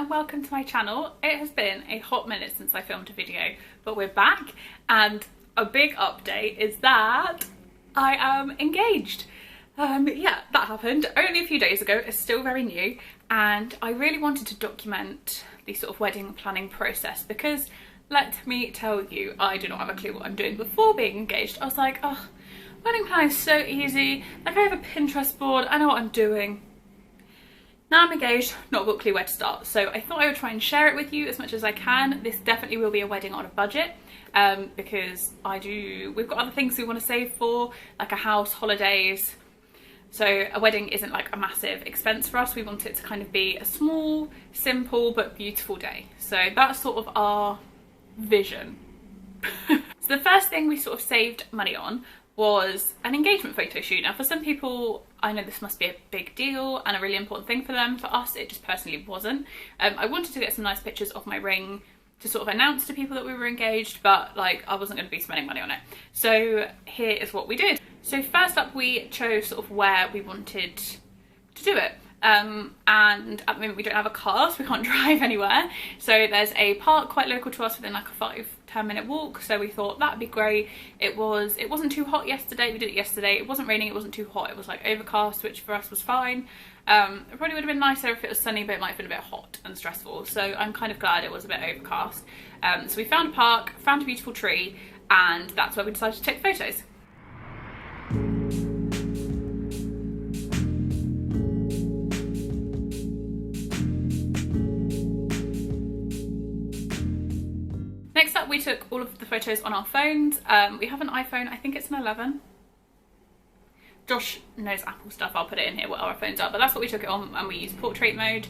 and welcome to my channel. It has been a hot minute since I filmed a video, but we're back, and a big update is that I am engaged. Yeah, that happened only a few days ago. It's still very new, and I really wanted to document the sort of wedding planning process because let me tell you, I do not have a clue what I'm doing before being engaged. I was like, oh, wedding planning is so easy. Like, I have a Pinterest board, I know what I'm doing. Now I'm engaged, not got a clue where to start. So I thought I would try and share it with you as much as I can. This definitely will be a wedding on a budget because we've got other things we want to save for, like a house, holidays. So a wedding isn't like a massive expense for us. We want it to kind of be a small, simple, but beautiful day. So that's sort of our vision. So the first thing we sort of saved money on was an engagement photo shoot. Now for some people, I know this must be a big deal and a really important thing for them. For us, it just personally wasn't. I wanted to get some nice pictures of my ring to sort of announce to people that we were engaged, but like I wasn't going to be spending money on it. So here is what we did. So first up, we chose sort of where we wanted to do it. And at the moment we don't have a car, so we can't drive anywhere. So there's a park quite local to us within like a 5-10 minute walk. So we thought that'd be great. It wasn't too hot yesterday. We did it yesterday. It wasn't raining. It wasn't too hot. It was like overcast, which for us was fine. It probably would have been nicer if it was sunny, but it might have been a bit hot and stressful. So I'm kind of glad it was a bit overcast. So we found a park, found a beautiful tree, and that's where we decided to take photos. Next up, we took all of the photos on our phones. We have an iPhone, I think it's an 11. Josh knows Apple stuff, I'll put it in here what our phones are, but that's what we took it on, and we used portrait mode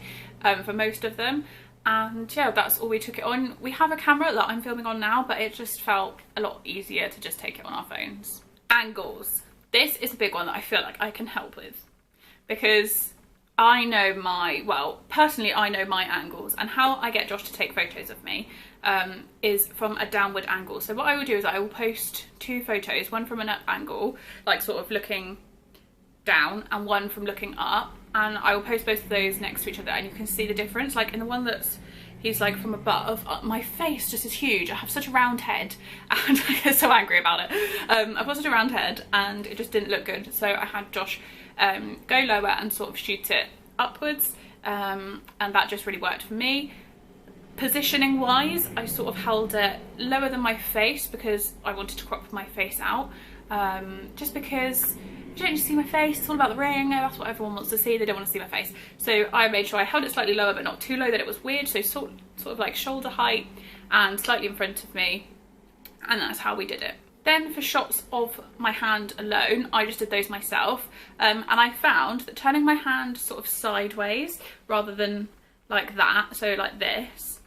for most of them. And yeah, that's all we took it on. We have a camera that I'm filming on now, but it just felt a lot easier to just take it on our phones. Angles. This is a big one that I feel like I can help with because I know personally I know my angles, and how I get Josh to take photos of me is from a downward angle. So what I will do is I will post two photos, one from an up angle, like sort of looking down, and one from looking up, and I will post both of those next to each other, and you can see the difference. Like in the one that's he's like from above, my face just is huge. I have such a round head and I get so angry about it. I've got such a round head and it just didn't look good, so I had Josh go lower and sort of shoot it upwards, and that just really worked for me. Positioning wise, I sort of held it lower than my face because I wanted to crop my face out, just because you don't just see my face, it's all about the ring, that's what everyone wants to see, they don't want to see my face. So I made sure I held it slightly lower but not too low that it was weird, so sort of like shoulder height and slightly in front of me, and that's how we did it. Then for shots of my hand alone, I just did those myself, and I found that turning my hand sort of sideways rather than like that, so like this,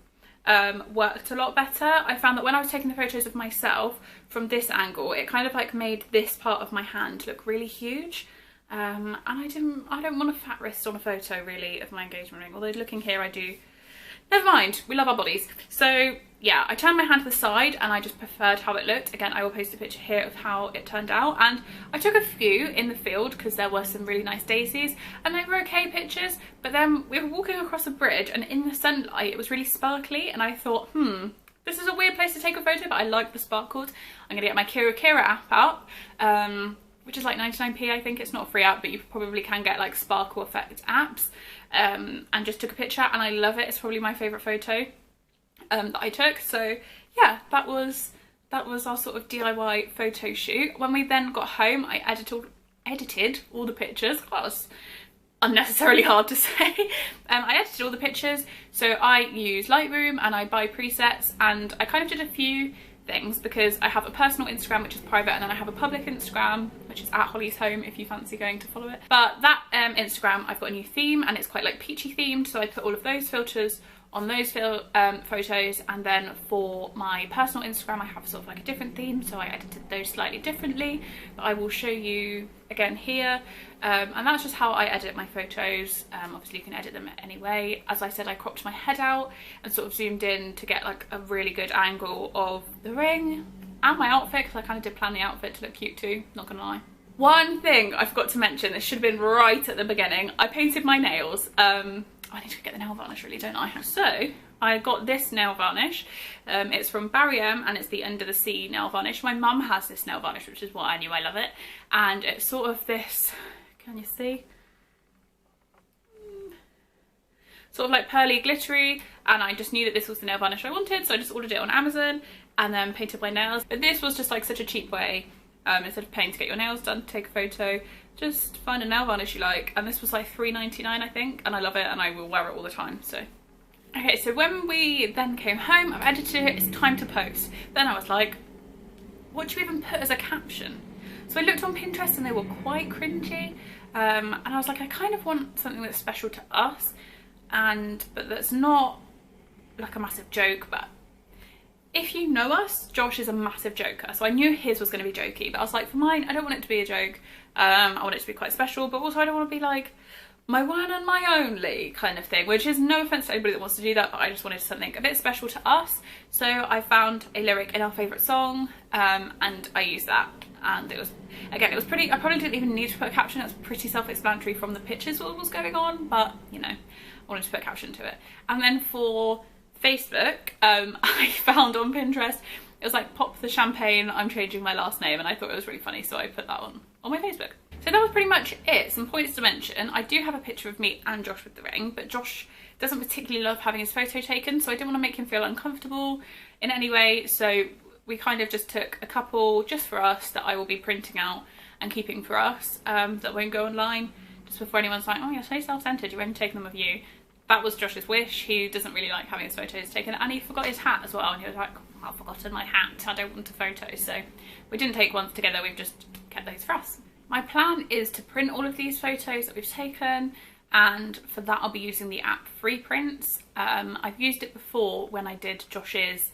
worked a lot better. I found that when I was taking the photos of myself from this angle, it kind of like made this part of my hand look really huge, and I don't want a fat wrist on a photo really of my engagement ring, although looking here I do. Never mind, we love our bodies. So yeah, I turned my hand to the side and I just preferred how it looked. Again, I will post a picture here of how it turned out, and I took a few in the field because there were some really nice daisies and they were okay pictures, but then we were walking across a bridge and in the sunlight it was really sparkly, and I thought, this is a weird place to take a photo, but I like the sparkles. I'm gonna get my Kira app out, which is like 99p, I think. It's not a free app, but you probably can get like sparkle effect apps, and just took a picture, and I love it. It's probably my favourite photo that I took. So yeah, that was our sort of DIY photo shoot. When we then got home, I edited all the pictures. That was unnecessarily hard to say. I edited all the pictures, so I use Lightroom and I buy presets, and I kind of did a few things because I have a personal Instagram which is private, and then I have a public Instagram which is at Holly's Home if you fancy going to follow it. But that Instagram, I've got a new theme and it's quite like peachy themed, so I put all of those filters on those photos, and then for my personal Instagram I have sort of like a different theme, so I edited those slightly differently that I will show you again here, and that's just how I edit my photos. Obviously you can edit them any way. As I said, I cropped my head out and sort of zoomed in to get like a really good angle of the ring and my outfit, because I kind of did plan the outfit to look cute too, not gonna lie. One thing I forgot to mention, this should have been right at the beginning, I painted my nails. I need to get the nail varnish really, don't I? So I got this nail varnish. It's from Barry M and it's the Under the Sea nail varnish. My mum has this nail varnish, which is why I knew I love it. And it's sort of this, can you see? Sort of like pearly glittery, and I just knew that this was the nail varnish I wanted, so I just ordered it on Amazon and then painted my nails. But this was just like such a cheap way, instead of paying to get your nails done, to take a photo, just find a nail varnish you like. And this was like £3.99 I think, and I love it and I will wear it all the time. So okay, so when we then came home, I've edited it, it's time to post. Then I was like, what do you even put as a caption? So I looked on Pinterest and they were quite cringy, and I was like, I kind of want something that's special to us, but that's not like a massive joke. But if you know us, Josh is a massive joker, so I knew his was going to be jokey, but I was like, for mine, I don't want it to be a joke. I want it to be quite special, but also I don't want to be like my one and my only kind of thing, which is no offense to anybody that wants to do that, but I just wanted something a bit special to us. So I found a lyric in our favourite song, and I used that, and it was, again, it was pretty, I probably didn't even need to put a caption, it was pretty self-explanatory from the pictures what was going on, but you know, I wanted to put a caption to it. And then for Facebook, I found on Pinterest, it was like, pop the champagne, I'm changing my last name, and I thought it was really funny, so I put that on my Facebook. So that was pretty much it. Some points to mention. I do have a picture of me and Josh with the ring, but Josh doesn't particularly love having his photo taken, so I didn't want to make him feel uncomfortable in any way, so we kind of just took a couple just for us that I will be printing out and keeping for us, that won't go online, just before anyone's like, oh, you're so self-centered, you're only taking them of you. That was Josh's wish. He doesn't really like having his photos taken, and he forgot his hat as well, and he was like, I've forgotten my hat, I don't want a photo. So we didn't take ones together, we've just kept those for us. My plan is to print all of these photos that we've taken, and for that I'll be using the app Freeprints. I've used it before when I did Josh's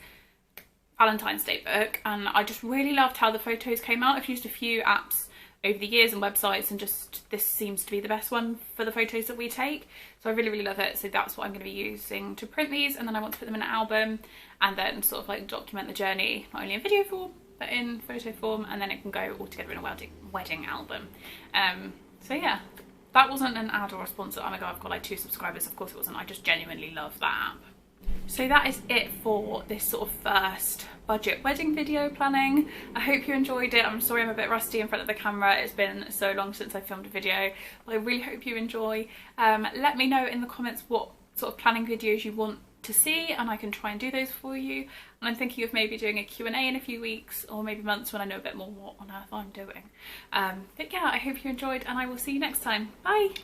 Valentine's Day book, and I just really loved how the photos came out. I've used a few apps over the years and websites, and just this seems to be the best one for the photos that we take, so I really love it. So that's what I'm going to be using to print these, and then I want to put them in an album and then sort of like document the journey, not only in video form but in photo form, and then it can go all together in a wedding album. So yeah, that wasn't an ad or a sponsor. Oh my god, I've got like 2 subscribers. Of course it wasn't. I just genuinely love that app. So that is it for this sort of first budget wedding video planning. I hope you enjoyed it. I'm sorry I'm a bit rusty in front of the camera. It's been so long since I filmed a video, but I really hope you enjoy. Let me know in the comments what sort of planning videos you want to see, and I can try and do those for you. And I'm thinking of maybe doing a Q&A in a few weeks or maybe months when I know a bit more what on earth I'm doing. But yeah, I hope you enjoyed, and I will see you next time. Bye!